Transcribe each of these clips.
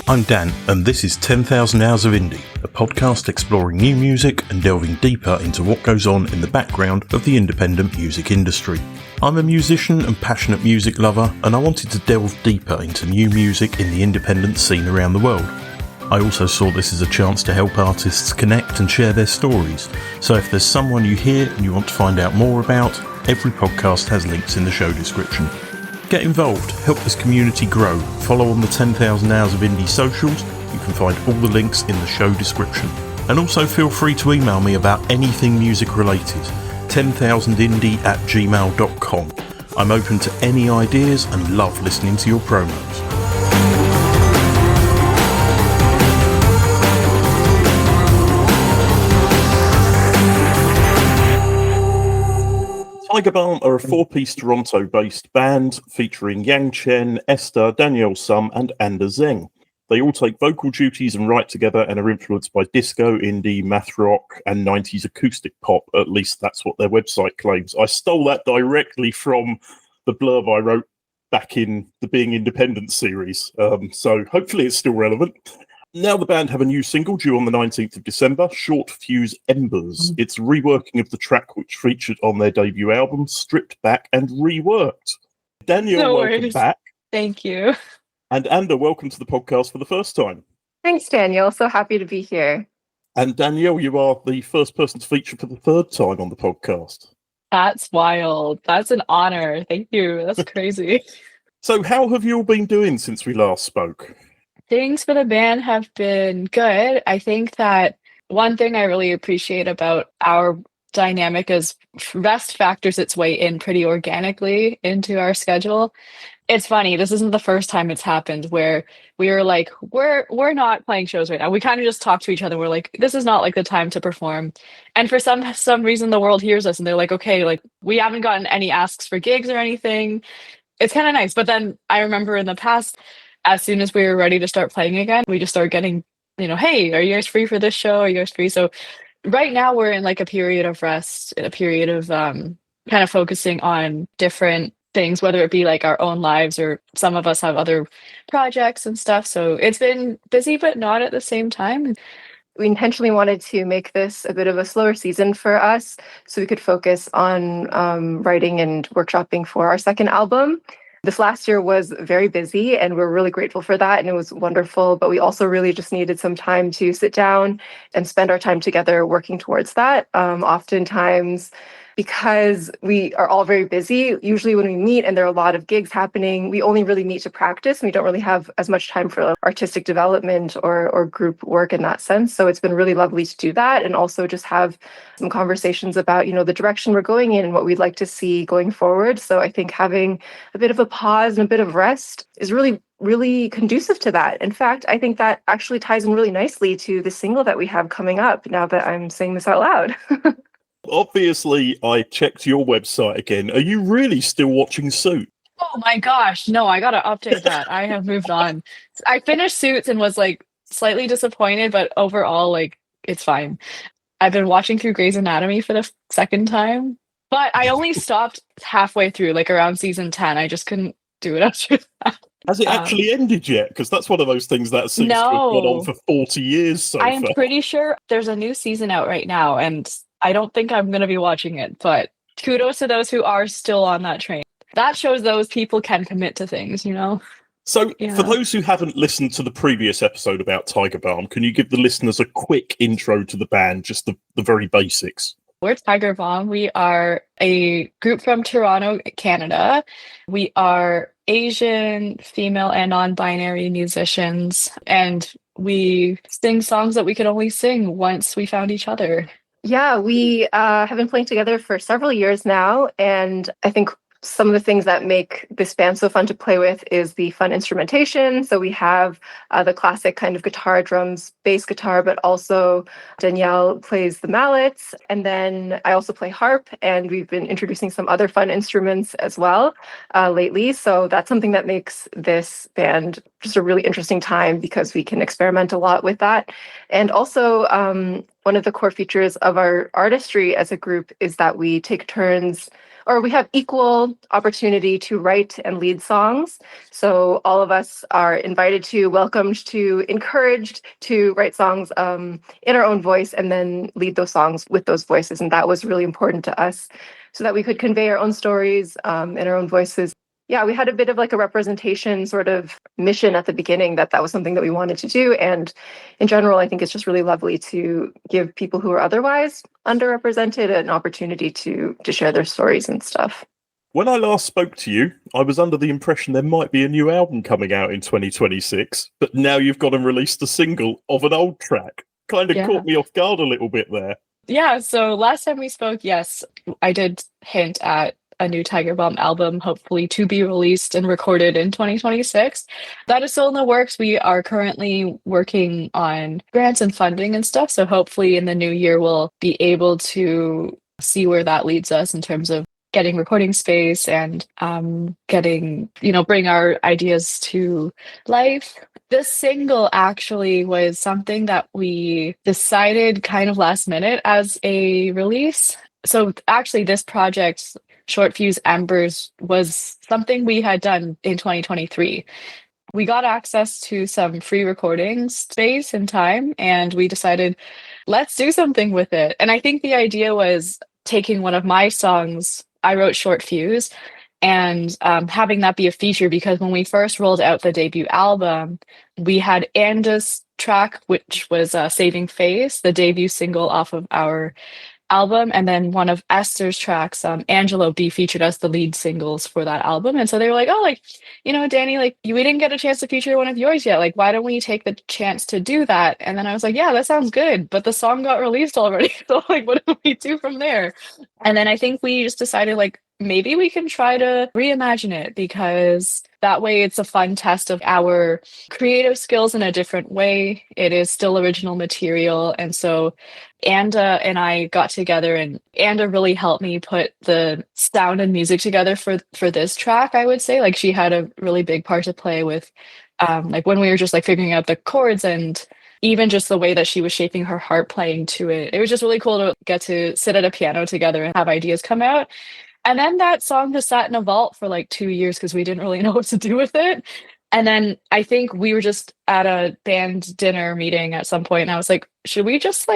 I'm Dan, and this is 10,000 Hours of Indie, a podcast exploring new music and delving deeper into what goes on in the background of the independent music industry. I'm a musician and passionate music lover, and I wanted to delve deeper into new music in the independent scene around the world. I also saw this as a chance to help artists connect and share their stories, so if there's someone you hear and you want to find out more about, every podcast has links in the show description. Get involved, help this community grow, follow on the 10,000 Hours of Indie socials, you can find all the links in the show description. And also feel free to email me about anything music related, 10,000indie@gmail.com. I'm open to any ideas and love listening to your promos. Balme are a four-piece Toronto-based band featuring Yang Chen, Esther, Danielle Sum and Anders Zeng. They all take vocal duties and write together and are influenced by disco, indie, math rock and 90s acoustic pop. At least that's what their website claims. I stole that directly from the blurb I wrote back in the Being Independent series, so hopefully it's still relevant. Now the band have a new single due on the 19th of December, Short Fuse Embers. It's a reworking of the track which featured on their debut album, Stripped Back and Reworked. Danielle, welcome back. Thank you. And Ander, welcome to the podcast for the first time. Thanks, Danielle. So happy to be here. And Danielle, you are the first person to feature for the third time on the podcast. That's wild. That's an honor. Thank you. That's crazy. So how have you all been doing since we last spoke? Things for the band have been good. I think that one thing I really appreciate about our dynamic is rest factors its way in pretty organically into our schedule. It's funny, this isn't the first time it's happened where we were like, we're not playing shows right now. We kind of just talk to each other. We're like, this is not like the time to perform. And for some reason the world hears us and they're like, okay, like we haven't gotten any asks for gigs or anything. It's kind of nice. But then I remember in the past, as soon as we were ready to start playing again, we just started getting, hey, are you guys free for this show? Are you guys free? So right now we're in like a period of rest, a period of kind of focusing on different things, whether it be like our own lives or some of us have other projects and stuff. So it's been busy, but not at the same time. We intentionally wanted to make this a bit of a slower season for us so we could focus on writing and workshopping for our second album. This last year was very busy and we're really grateful for that and it was wonderful, but we also really just needed some time to sit down and spend our time together working towards that. Oftentimes, because we are all very busy, usually when we meet and there are a lot of gigs happening, we only really meet to practice and we don't really have as much time for artistic development or group work in that sense. So it's been really lovely to do that and also just have some conversations about, the direction we're going in and what we'd like to see going forward. So I think having a bit of a pause and a bit of rest is really conducive to that. In fact, I think that actually ties in really nicely to the single that we have coming up now that I'm saying this out loud. Obviously, I checked your website again. Are you really still watching Suits? Oh my gosh, no, I gotta update that. I have moved on. I finished Suits and was like slightly disappointed, but overall, like, it's fine. I've been watching through Grey's Anatomy for the second time, but I only stopped halfway through, like around season 10. I just couldn't do it after that. Has it actually ended yet? Because that's one of those things that seems to have gone on for 40 years so far. I'm pretty sure there's a new season out right now, and I don't think I'm going to be watching it, but kudos to those who are still on that train. That shows those people can commit to things, So for those who haven't listened to the previous episode about Tiger Balm, can you give the listeners a quick intro to the band, just the very basics? We're Tiger Balm. We are a group from Toronto, Canada. We are Asian, female, and non-binary musicians, and we sing songs that we could only sing once we found each other. Yeah, we have been playing together for several years now, and I think some of the things that make this band so fun to play with is the fun instrumentation. So we have the classic kind of guitar, drums, bass guitar, but also Danielle plays the mallets. And then I also play harp, and we've been introducing some other fun instruments as well lately. So that's something that makes this band just a really interesting time because we can experiment a lot with that. And also one of the core features of our artistry as a group is that we take turns or we have equal opportunity to write and lead songs. So all of us are invited to, welcomed to, encouraged to write songs in our own voice and then lead those songs with those voices. And that was really important to us so that we could convey our own stories in our own voices. Yeah, we had a bit of like a representation sort of mission at the beginning that was something that we wanted to do. And in general, I think it's just really lovely to give people who are otherwise underrepresented an opportunity to share their stories and stuff. When I last spoke to you, I was under the impression there might be a new album coming out in 2026, but now you've got and released a single of an old track. Kind of caught me off guard a little bit there. Yeah, so last time we spoke, yes, I did hint at a new Balme album, hopefully to be released and recorded in 2026. That is still in the works. We are currently working on grants and funding and stuff. So hopefully in the new year, we'll be able to see where that leads us in terms of getting recording space and getting, bring our ideas to life. This single actually was something that we decided kind of last minute as a release. So actually this project, Short Fuse Embers, was something we had done in 2023. We got access to some free recording space and time, and we decided, let's do something with it. And I think the idea was taking one of my songs, I wrote Short Fuse, and having that be a feature, because when we first rolled out the debut album, we had Anda's track, which was Saving Face, the debut single off of our album, and then one of Esther's tracks, Angelo, be featured as the lead singles for that album. And so they were like, oh, Danny, we didn't get a chance to feature one of yours yet. Why don't we take the chance to do that? And then I was like, yeah, that sounds good. But the song got released already. So what do we do from there? And then I think we just decided maybe we can try to reimagine it, because that way it's a fun test of our creative skills in a different way. It is still original material. And so Anda and I got together, and Anda really helped me put the sound and music together for this track, I would say. She had a really big part to play with when we were just figuring out the chords, and even just the way that she was shaping her heart playing to it. It was just really cool to get to sit at a piano together and have ideas come out. And then that song just sat in a vault for 2 years because we didn't really know what to do with it. And then I think we were just at a band dinner meeting at some point, and I was like, should we just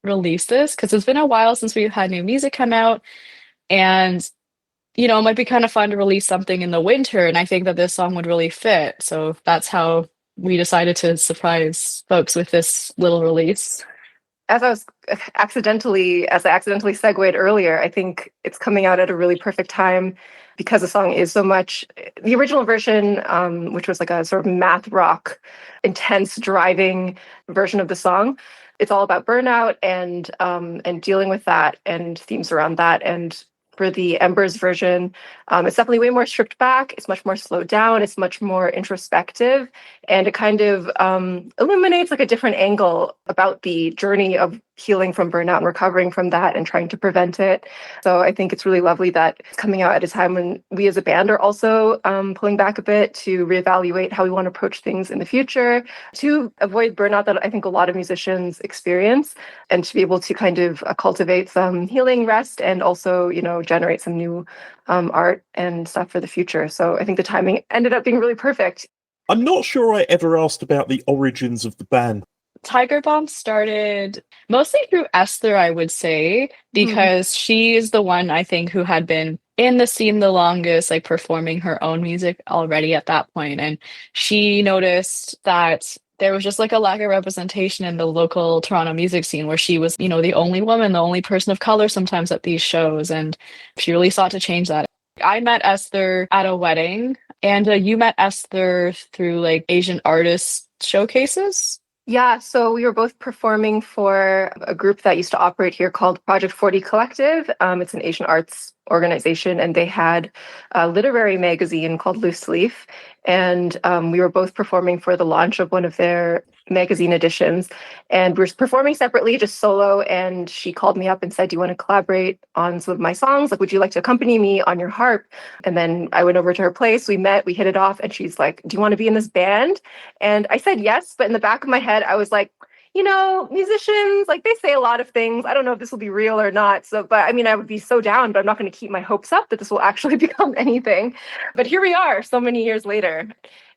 release this? Because it's been a while since we've had new music come out, and it might be kind of fun to release something in the winter, and I think that this song would really fit. So that's how we decided to surprise folks with this little release. As I accidentally segued earlier, I think it's coming out at a really perfect time, because the song is so much the original version, which was a sort of math rock, intense driving version of the song. It's all about burnout and dealing with that and themes around that. And for the Embers version, it's definitely way more stripped back. It's much more slowed down. It's much more introspective. And it kind of illuminates a different angle about the journey of healing from burnout and recovering from that and trying to prevent it. So I think it's really lovely that it's coming out at a time when we as a band are also pulling back a bit to reevaluate how we want to approach things in the future, to avoid burnout that I think a lot of musicians experience, and to be able to kind of cultivate some healing, rest, and also, generate some new art and stuff for the future. So I think the timing ended up being really perfect. I'm not sure I ever asked about the origins of the band. Balme started mostly through Esther, I would say, because she is the one, I think, who had been in the scene the longest, performing her own music already at that point. And she noticed that there was just a lack of representation in the local Toronto music scene, where she was, the only woman, the only person of color sometimes at these shows. And she really sought to change that. I met Esther at a wedding, and you met Esther through Asian artist showcases. Yeah, so we were both performing for a group that used to operate here called Project 40 Collective. It's an Asian arts organization, and they had a literary magazine called Loose Leaf. And we were both performing for the launch of one of their magazine editions. And we were performing separately, just solo. And she called me up and said, do you want to collaborate on some of my songs? Would you like to accompany me on your harp? And then I went over to her place. We met, we hit it off. And she's like, do you want to be in this band? And I said yes. But in the back of my head, I was like, musicians, like they say a lot of things. I don't know if this will be real or not. So, but I mean, I would be so down, but I'm not going to keep my hopes up that this will actually become anything. But here we are so many years later.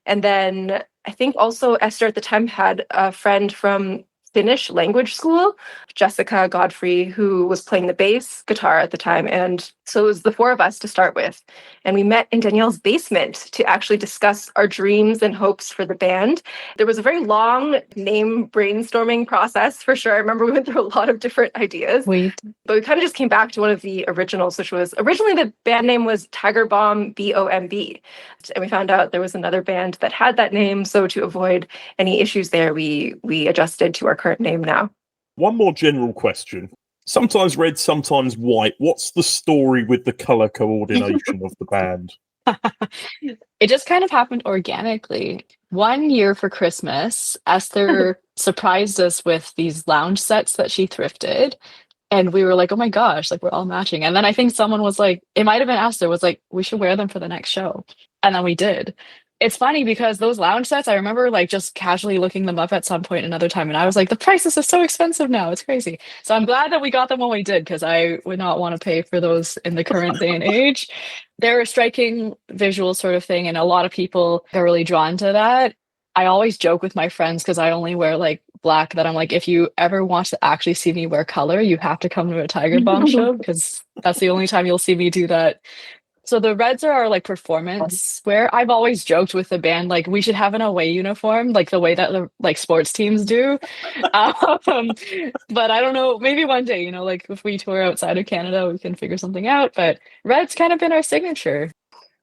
And then I think also Esther at the time had a friend from Finnish language school, Jessica Godfrey, who was playing the bass guitar at the time. And so it was the four of us to start with. And we met in Danielle's basement to actually discuss our dreams and hopes for the band. There was a very long name brainstorming process for sure. I remember we went through a lot of different ideas. But we kind of just came back to one of the originals, which was originally the band name was Tiger Bomb BOMB. And we found out there was another band that had that name. So to avoid any issues there, we adjusted to our current name now. One more general question. Sometimes red, sometimes white. What's the story with the color coordination of the band? It just kind of happened organically. One year for Christmas, Esther surprised us with these lounge sets that she thrifted. And we were like, oh my gosh, like we're all matching. And then I think someone was like, it might have been Esther, was like, we should wear them for the next show. And then we did. It's funny because those lounge sets, I remember like just casually looking them up at some point another time. And I was like, the prices are so expensive now. It's crazy. So I'm glad that we got them when we did, because I would not want to pay for those in the current day and age. They're a striking visual sort of thing. And a lot of people are really drawn to that. I always joke with my friends, because I only wear like black, that I'm like, if you ever want to actually see me wear color, you have to come to a Tiger Bomb show, because that's the only time you'll see me do that. So the reds are our like performance wear. I've always joked with the band, like we should have an away uniform, like the way that the like sports teams do. But I don't know, maybe one day, like if we tour outside of Canada, we can figure something out. But red's kind of been our signature.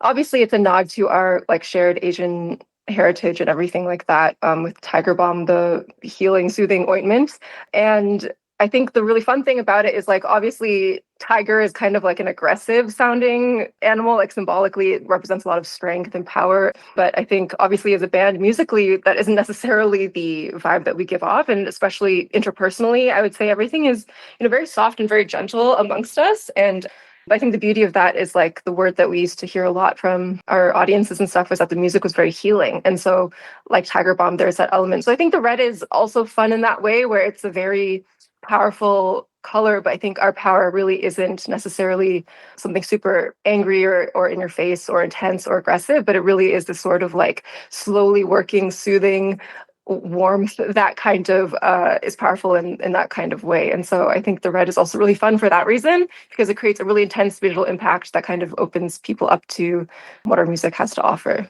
Obviously, it's a nod to our like shared Asian heritage and everything like that, with Tiger Balm, the healing, soothing ointment. And I think the really fun thing about it is like, obviously, tiger is kind of like an aggressive sounding animal, like symbolically it represents a lot of strength and power. But I think obviously as a band, musically, that isn't necessarily the vibe that we give off. And especially interpersonally, I would say everything is, very soft and very gentle amongst us. And I think the beauty of that is like the word that we used to hear a lot from our audiences and stuff was that the music was very healing. And so like Tiger Bomb, there's that element. So I think the red is also fun in that way, where it's a very powerful color, but I think our power really isn't necessarily something super angry or in your face or intense or aggressive, but it really is this sort of like slowly working, soothing warmth that kind of is powerful in that kind of way. And so I think the red is also really fun for that reason, because it creates a really intense visual impact that kind of opens people up to what our music has to offer.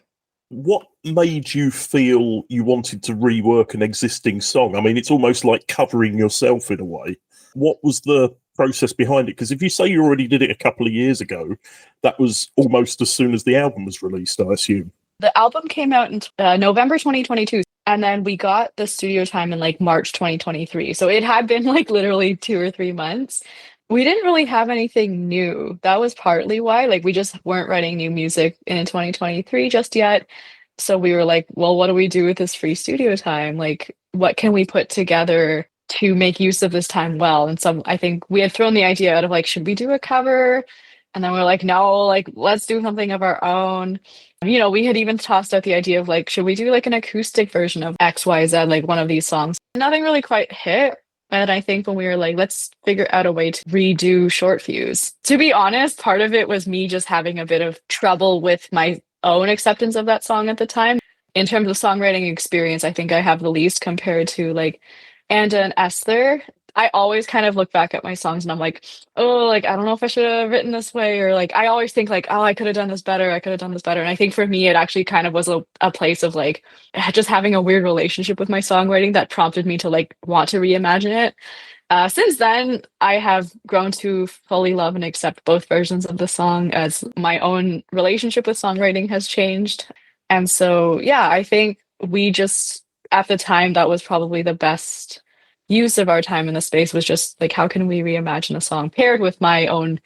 What made you feel you wanted to rework an existing song? I mean, it's almost like covering yourself in a way. What was the process behind it? Because if you say you already did it a couple of years ago, that was almost as soon as the album was released, I assume. The album came out in November 2022. And then we got the studio time in like March 2023. So it had been like literally 2 or 3 months. We didn't really have anything new. That was partly why, like, we just weren't writing new music in 2023 just yet. So we were like, well, what do we do with this free studio time? Like, what can we put together to make use of this time well? And so I think we had thrown the idea out of like, should we do a cover? And then we were like, no, like, let's do something of our own. We had even tossed out the idea of like, should we do like an acoustic version of XYZ, like one of these songs? Nothing really quite hit. And I think when we were like, let's figure out a way to redo Short Fuse. To be honest, part of it was me just having a bit of trouble with my own acceptance of that song at the time. In terms of songwriting experience, I think I have the least compared to like Anda and Esther. I always kind of look back at my songs and I'm like, oh, like, I don't know if I should have written this way. Or like, I always think like, oh, I could have done this better. I could have done this better. And I think for me, it actually kind of was a place of like just having a weird relationship with my songwriting that prompted me to like want to reimagine it. Since then, I have grown to fully love and accept both versions of the song, as my own relationship with songwriting has changed. And so, yeah, I think we just, at the time, that was probably the best use of our time in the space, was just like, how can we reimagine a song paired with my own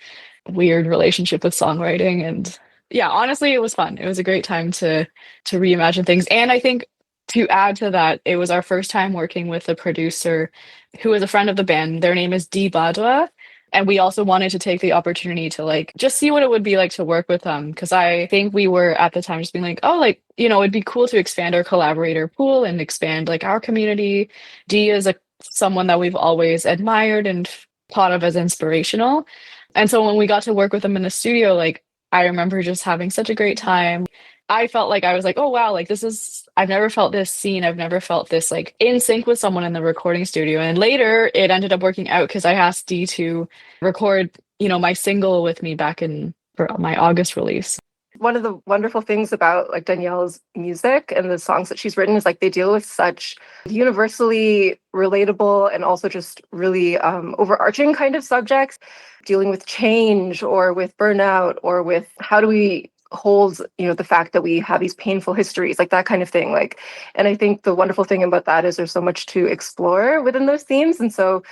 weird relationship with songwriting? And yeah, honestly, it was fun. It was a great time to reimagine things. And I think to add to that, it was our first time working with a producer who is a friend of the band. Their name is Dee Badwa. And we also wanted to take the opportunity to like just see what it would be like to work with them. Because I think we were at the time just being like, oh, like, it'd be cool to expand our collaborator pool and expand like our community. Dee is a someone that we've always admired and thought of as inspirational. And so when we got to work with him in the studio, like I remember just having such a great time. I felt like I was like, oh wow, like this is, I've never felt this seen. I've never felt this like in sync with someone in the recording studio. And later it ended up working out because I asked Dee to record, my single with me back in for my August release. One of the wonderful things about like Danielle's music and the songs that she's written is like they deal with such universally relatable and also just really overarching kind of subjects, dealing with change or with burnout or with how do we hold the fact that we have these painful histories, like that kind of thing. Like, and I think the wonderful thing about that is there's so much to explore within those themes. And so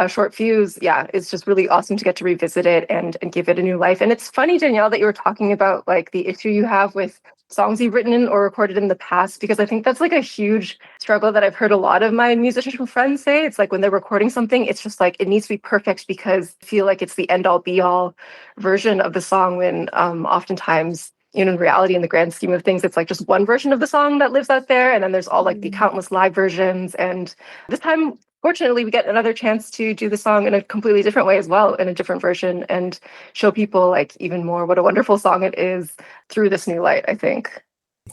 Short Fuse, yeah, it's just really awesome to get to revisit it and give it a new life. And it's funny, Danielle, that you were talking about like the issue you have with songs you've written or recorded in the past, because I think that's like a huge struggle that I've heard a lot of my musician friends say. It's like when they're recording something, it's just like it needs to be perfect because I feel like it's the end all be all version of the song when oftentimes, in reality, in the grand scheme of things, it's like just one version of the song that lives out there. And then there's all like the countless live versions. And this time, fortunately, we get another chance to do the song in a completely different way as well, in a different version, and show people like even more what a wonderful song it is through this new light, I think.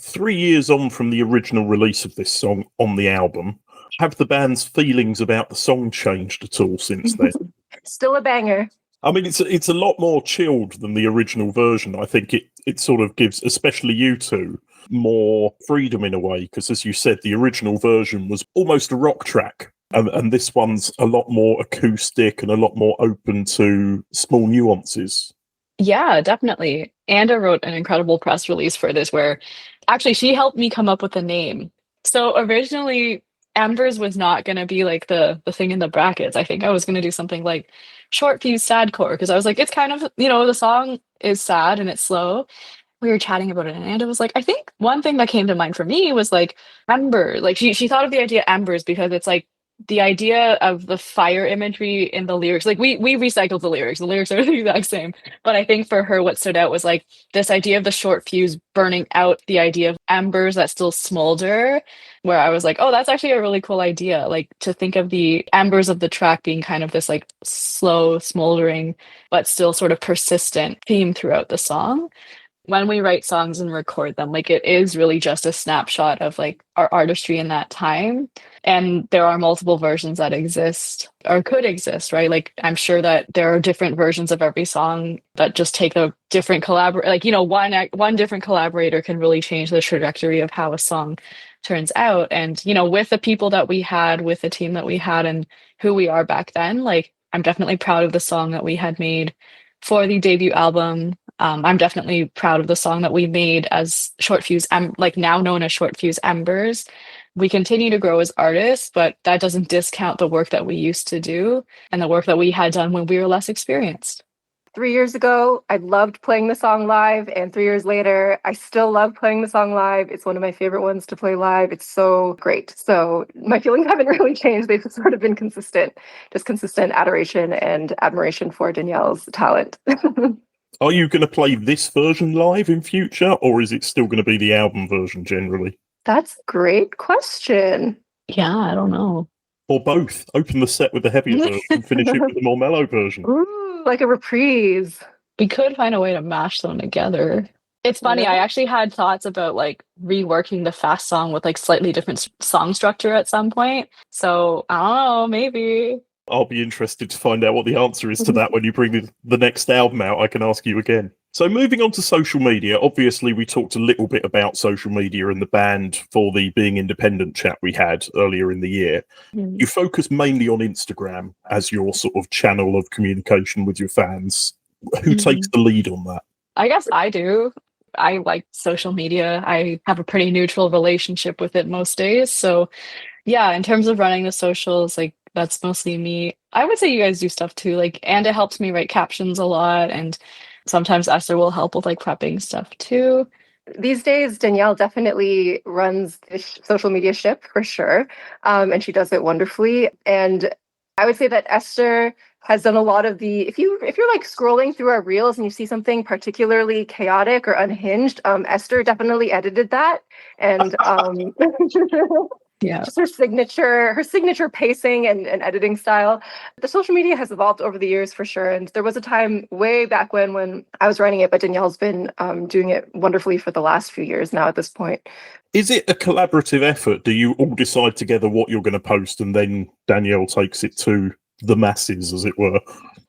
3 years on from the original release of this song on the album, have the band's feelings about the song changed at all since then? Still a banger. I mean, it's a lot more chilled than the original version. I think it sort of gives, especially you two, more freedom in a way, because as you said, the original version was almost a rock track. And this one's a lot more acoustic and a lot more open to small nuances. Yeah, definitely. Anda wrote an incredible press release for this where actually she helped me come up with a name. So originally Embers was not going to be like the thing in the brackets. I think I was going to do something like Short Fuse Sadcore because I was like, it's kind of, the song is sad and it's slow. We were chatting about it and Anda was like, I think one thing that came to mind for me was like Ember. Like she thought of the idea Embers because it's like the idea of the fire imagery in the lyrics. Like we recycled the lyrics. The lyrics are the exact same. But I think for her what stood out was like this idea of the short fuse burning out, the idea of embers that still smolder, where I was like, oh, that's actually a really cool idea. Like to think of the embers of the track being kind of this like slow, smoldering, but still sort of persistent theme throughout the song. When we write songs and record them, like it is really just a snapshot of like our artistry in that time. And there are multiple versions that exist or could exist, right? Like I'm sure that there are different versions of every song that just take a different one different collaborator can really change the trajectory of how a song turns out. And, with the people that we had, with the team that we had and who we are back then, like I'm definitely proud of the song that we had made for the debut album. I'm definitely proud of the song that we made as Short Fuse, like now known as Short Fuse Embers. We continue to grow as artists, but that doesn't discount the work that we used to do and the work that we had done when we were less experienced. 3 years ago, I loved playing the song live, and 3 years later, I still love playing the song live. It's one of my favorite ones to play live. It's so great. So my feelings haven't really changed. They've just sort of been consistent, just consistent adoration and admiration for Danielle's talent. Are you going to play this version live in future, or is it still going to be the album version generally? That's a great question. Yeah, I don't know. Or both. Open the set with the heavier version and finish it with the more mellow version. Ooh, like a reprise. We could find a way to mash them together. It's funny, I actually had thoughts about like reworking the fast song with like slightly different song structure at some point. So I don't know, maybe. I'll be interested to find out what the answer is to that when you bring the next album out. I can ask you again. So moving on to social media, obviously we talked a little bit about social media and the band for the Being Independent chat we had earlier in the year. You focus mainly on Instagram as your sort of channel of communication with your fans. Who takes the lead on that? I guess I do. I like social media. I have a pretty neutral relationship with it most days. So yeah, in terms of running the socials, like that's mostly me. I would say you guys do stuff too. Like, and it helps me write captions a lot. And sometimes Esther will help with like prepping stuff too. These days, Danielle definitely runs the social media ship for sure. And she does it wonderfully. And I would say that Esther has done a lot of the, if you're like scrolling through our reels and you see something particularly chaotic or unhinged, Esther definitely edited that. And Yeah. Just her signature pacing and editing style. The social media has evolved over the years for sure. And there was a time way back when I was writing it, but Danielle's been doing it wonderfully for the last few years now at this point. Is it a collaborative effort? Do you all decide together what you're going to post and then Danielle takes it to the masses, as it were?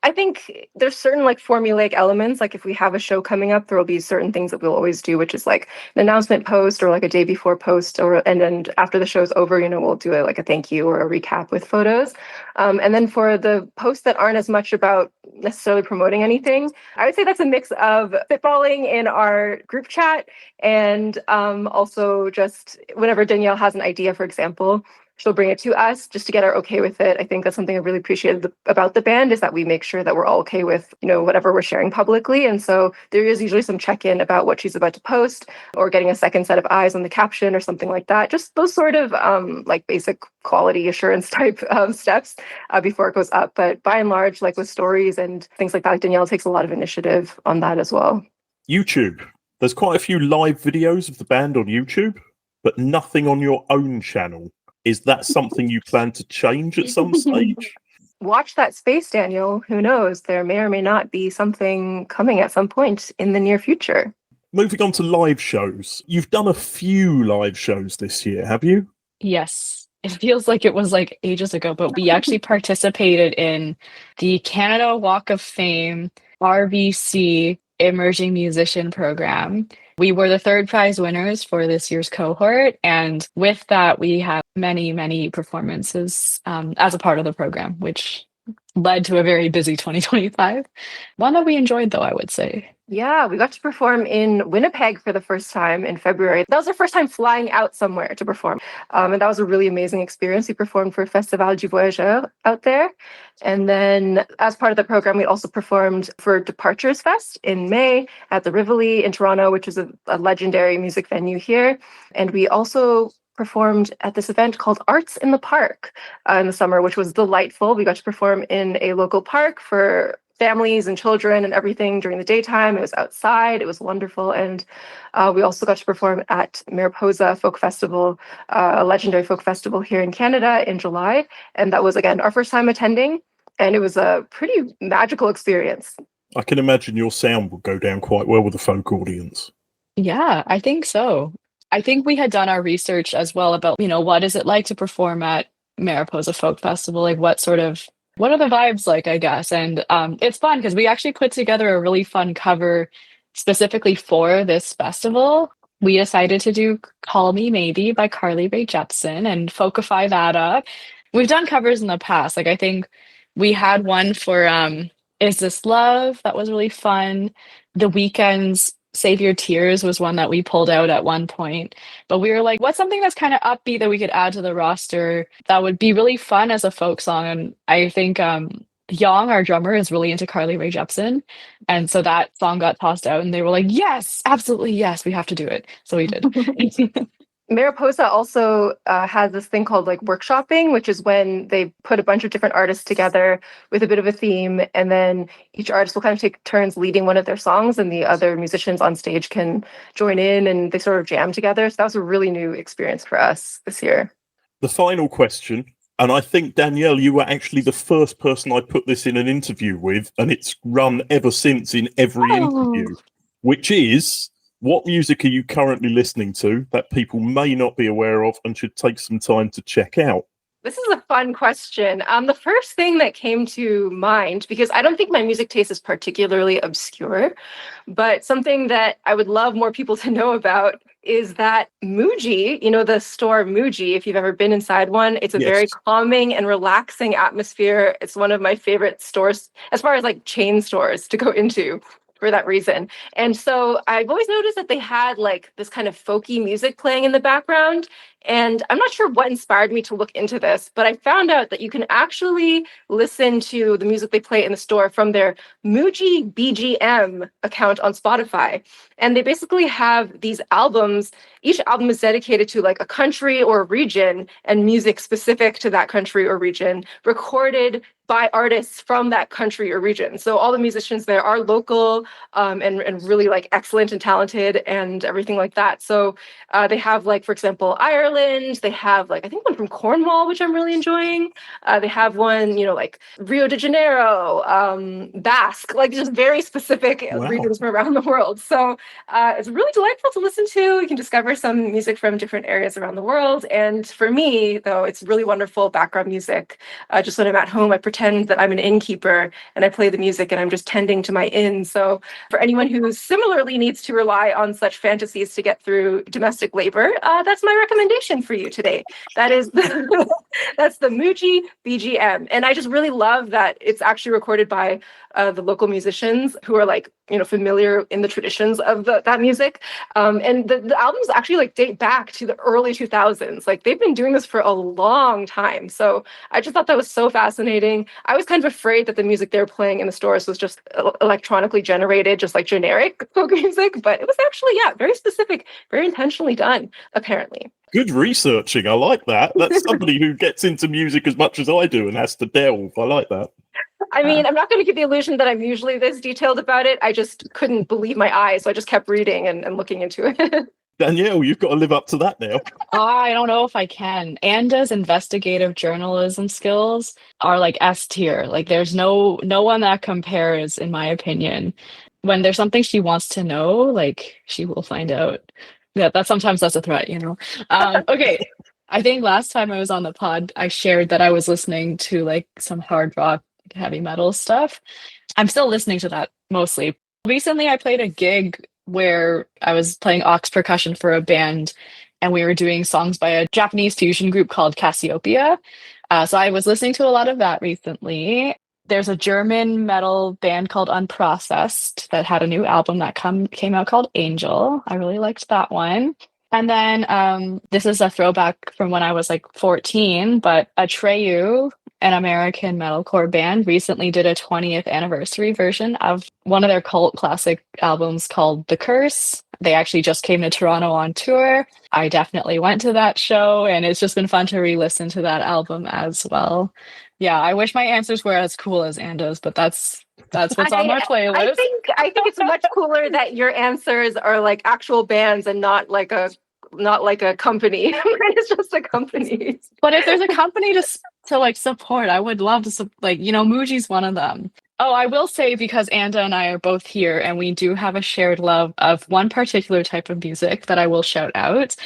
I think there's certain like formulaic elements. Like if we have a show coming up, there will be certain things that we'll always do, which is like an announcement post or like a day before post, and then after the show's over, we'll do like a thank you or a recap with photos. And then for the posts that aren't as much about necessarily promoting anything, I would say that's a mix of spitballing in our group chat and also just whenever Danielle has an idea, for example, she'll bring it to us just to get our okay with it. I think that's something I really appreciated about the band is that we make sure that we're all okay with, whatever we're sharing publicly. And so there is usually some check-in about what she's about to post or getting a second set of eyes on the caption or something like that. Just those sort of like basic quality assurance type steps before it goes up. But by and large, like with stories and things like that, Danielle takes a lot of initiative on that as well. YouTube. There's quite a few live videos of the band on YouTube, but nothing on your own channel. Is that something you plan to change at some stage? Watch that space, Daniel. Who knows? There may or may not be something coming at some point in the near future. Moving on to live shows. You've done a few live shows this year, have you? Yes. It feels like it was like ages ago, but we actually participated in the Canada Walk of Fame RVC Emerging Musician Program. We were the third prize winners for this year's cohort. And with that, we have many, many performances as a part of the program, which led to a very busy 2025. One that we enjoyed, though, I would say. Yeah, we got to perform in Winnipeg for the first time in February. That was our first time flying out somewhere to perform. And that was a really amazing experience. We performed for Festival du Voyageur out there. And then as part of the program, we also performed for Departures Fest in May at the Rivoli in Toronto, which is a legendary music venue here. And we also performed at this event called Arts in the Park in the summer, which was delightful. We got to perform in a local park for families and children and everything during the daytime. It was outside. It was wonderful. And we also got to perform at Mariposa Folk Festival, a legendary folk festival here in Canada in July. And that was, again, our first time attending. And it was a pretty magical experience. I can imagine your sound would go down quite well with a folk audience. Yeah, I think so. I think we had done our research as well about, what is it like to perform at Mariposa Folk Festival? Like what are the vibes like, I guess? And it's fun because we actually put together a really fun cover specifically for this festival. We decided to do Call Me Maybe by Carly Rae Jepsen and folkify that up. We've done covers in the past. Like I think we had one for Is This Love? That was really fun. The Weeknd's Save Your Tears was one that we pulled out at one point. But we were like, what's something that's kind of upbeat that we could add to the roster that would be really fun as a folk song? And I think Young, our drummer, is really into Carly Rae Jepsen. And so that song got tossed out and they were like, yes, absolutely, yes, we have to do it. So we did. Mariposa also has this thing called like workshopping, which is when they put a bunch of different artists together with a bit of a theme, and then each artist will kind of take turns leading one of their songs, and the other musicians on stage can join in and they sort of jam together. So that was a really new experience for us this year. The final question, and I think, Danielle, you were actually the first person I put this in an interview with, and it's run ever since in every interview, which is, what music are you currently listening to that people may not be aware of and should take some time to check out? This is a fun question. The first thing that came to mind, because I don't think my music taste is particularly obscure, but something that I would love more people to know about is that Muji, the store Muji, if you've ever been inside one, it's a very calming and relaxing atmosphere. It's one of my favorite stores, as far as like chain stores to go into, for that reason. And so I've always noticed that they had like this kind of folky music playing in the background. And I'm not sure what inspired me to look into this, but I found out that you can actually listen to the music they play in the store from their Muji BGM account on Spotify. And they basically have these albums. Each album is dedicated to like a country or a region and music specific to that country or region, recorded by artists from that country or region. So all the musicians there are local and really like excellent and talented and everything like that. So they have like, for example, Ireland, Ireland. They have like, I think one from Cornwall, which I'm really enjoying. They have one, like Rio de Janeiro, Basque, like just very specific regions from around the world. So it's really delightful to listen to. You can discover some music from different areas around the world. And for me, though, it's really wonderful background music. Just when I'm at home, I pretend that I'm an innkeeper and I play the music and I'm just tending to my inn. So for anyone who similarly needs to rely on such fantasies to get through domestic labor, that's my recommendation for you today. That is that's the Muji BGM. And I just really love that it's actually recorded by the local musicians who are like, familiar in the traditions of that music. And the albums actually like date back to the early 2000s. Like they've been doing this for a long time. So I just thought that was so fascinating. I was kind of afraid that the music they were playing in the stores was just electronically generated, just like generic folk music, but it was actually, very specific, very intentionally done, apparently. Good researching. I like that. That's somebody who gets into music as much as I do and has to delve. I like that. I mean, I'm not going to give the illusion that I'm usually this detailed about it. I just couldn't believe my eyes, so I just kept reading and looking into it. Danielle, you've got to live up to that now. I don't know if I can. Anda's investigative journalism skills are like S tier. Like there's no one that compares, in my opinion. When there's something she wants to know, like she will find out. Yeah, that's a threat, Okay. I think last time I was on the pod, I shared that I was listening to like some hard rock, heavy metal stuff. I'm still listening to that mostly. Recently, I played a gig where I was playing aux percussion for a band, and we were doing songs by a Japanese fusion group called Cassiopeia. So I was listening to a lot of that recently. There's a German metal band called Unprocessed that had a new album that came out called Angel. I really liked that one. And then this is a throwback from when I was like 14, but Atreyu, an American metalcore band, recently did a 20th anniversary version of one of their cult classic albums called The Curse. They actually just came to Toronto on tour. I definitely went to that show, and it's just been fun to re-listen to that album as well. Yeah, I wish my answers were as cool as Anda's, but that's what's on my playlist. I think it's much cooler that your answers are like actual bands and not like a company. It's just a company. But if there's a company to like support, I would love to Muji's one of them. Oh, I will say, because Anda and I are both here and we do have a shared love of one particular type of music that I will shout out.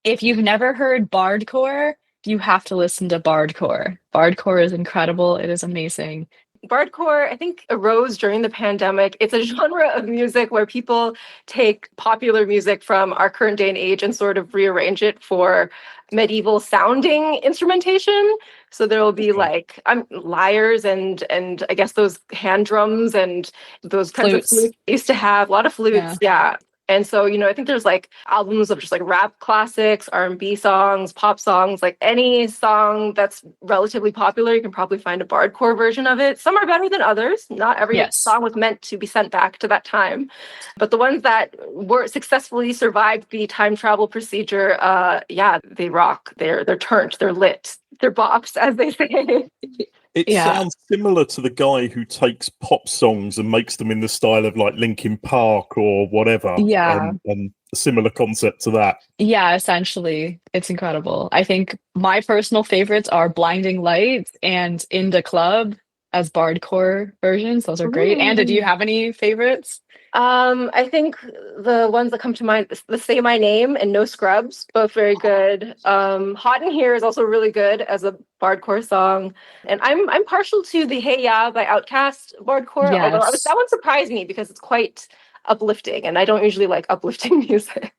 If you've never heard bardcore, you have to listen to bardcore. Bardcore is incredible. It is amazing. Bardcore, I think, arose during the pandemic. It's a genre of music where people take popular music from our current day and age and sort of rearrange it for medieval sounding instrumentation. So there will be like lyres and I guess those hand drums and those kinds of flutes. Used to have a lot of flutes. Yeah. And so, I think there's like albums of just like rap classics, R&B songs, pop songs, like any song that's relatively popular, you can probably find a bardcore version of it. Some are better than others. Not every song was meant to be sent back to that time. But the ones that were successfully survived the time travel procedure, they rock. They're turned, they're lit, they're bops, as they say. It sounds similar to the guy who takes pop songs and makes them in the style of like Linkin Park or whatever. Yeah. And a similar concept to that. Yeah, essentially. It's incredible. I think my personal favorites are Blinding Lights and In the Club as bardcore versions. Those are great. Anda, do you have any favorites? I think the ones that come to mind, the Say My Name and No Scrubs, both very good. Hot in Here is also really good as a bardcore song. And I'm partial to the Hey Ya by Outkast bardcore, although that one surprised me because it's quite uplifting, and I don't usually like uplifting music.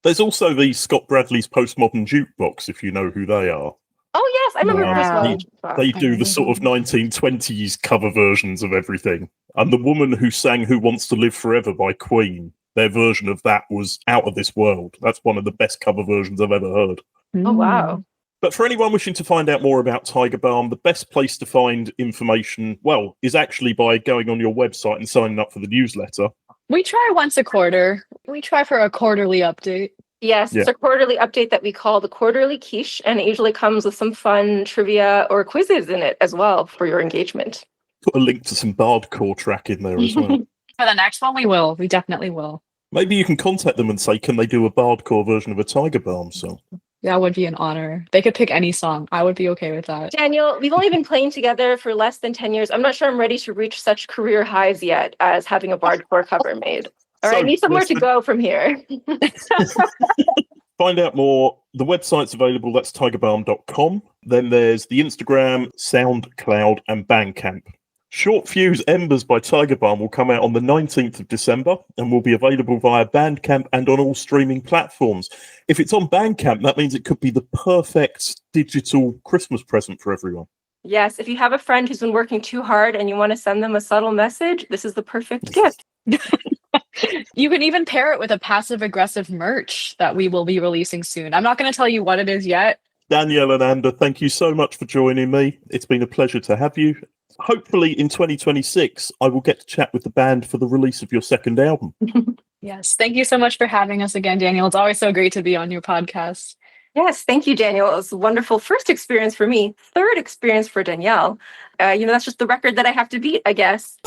There's also the Scott Bradley's Postmodern Jukebox, if you know who they are. Oh, yes, I remember Postmodern Jukebox. They do the sort of 1920s cover versions of everything. And the woman who sang Who Wants to Live Forever by Queen, their version of that was out of this world. That's one of the best cover versions I've ever heard. Oh, wow. But for anyone wishing to find out more about Tiger Balm, the best place to find information, is actually by going on your website and signing up for the newsletter. We try once a quarter. We try for a quarterly update. Yes, it's a quarterly update that we call the Quarterly Quiche, and it usually comes with some fun trivia or quizzes in it as well for your engagement. Put a link to some bardcore track in there as well. For the next one, we will. We definitely will. Maybe you can contact them and say, can they do a bardcore version of a Tiger Balm song? That would be an honor. They could pick any song. I would be okay with that. Daniel, we've only been playing together for less than 10 years. I'm not sure I'm ready to reach such career highs yet as having a Bardcore cover made. All right, I need somewhere to go from here. Find out more. The website's available. That's tigerbalm.com. Then there's the Instagram, SoundCloud, and Bandcamp. Short Fuse Embers by Tiger Balm will come out on the 19th of December and will be available via Bandcamp and on all streaming platforms. If it's on Bandcamp, that means it could be the perfect digital Christmas present for everyone. Yes, if you have a friend who's been working too hard and you want to send them a subtle message, this is the perfect gift. You can even pair it with a passive-aggressive merch that we will be releasing soon. I'm not going to tell you what it is yet. Danielle and Amber, thank you so much for joining me. It's been a pleasure to have you. Hopefully in 2026, I will get to chat with the band for the release of your second album. Yes, thank you so much for having us again, Daniel. It's always so great to be on your podcast. Yes, thank you, Daniel. It was a wonderful first experience for me, third experience for Danielle. That's just the record that I have to beat, I guess.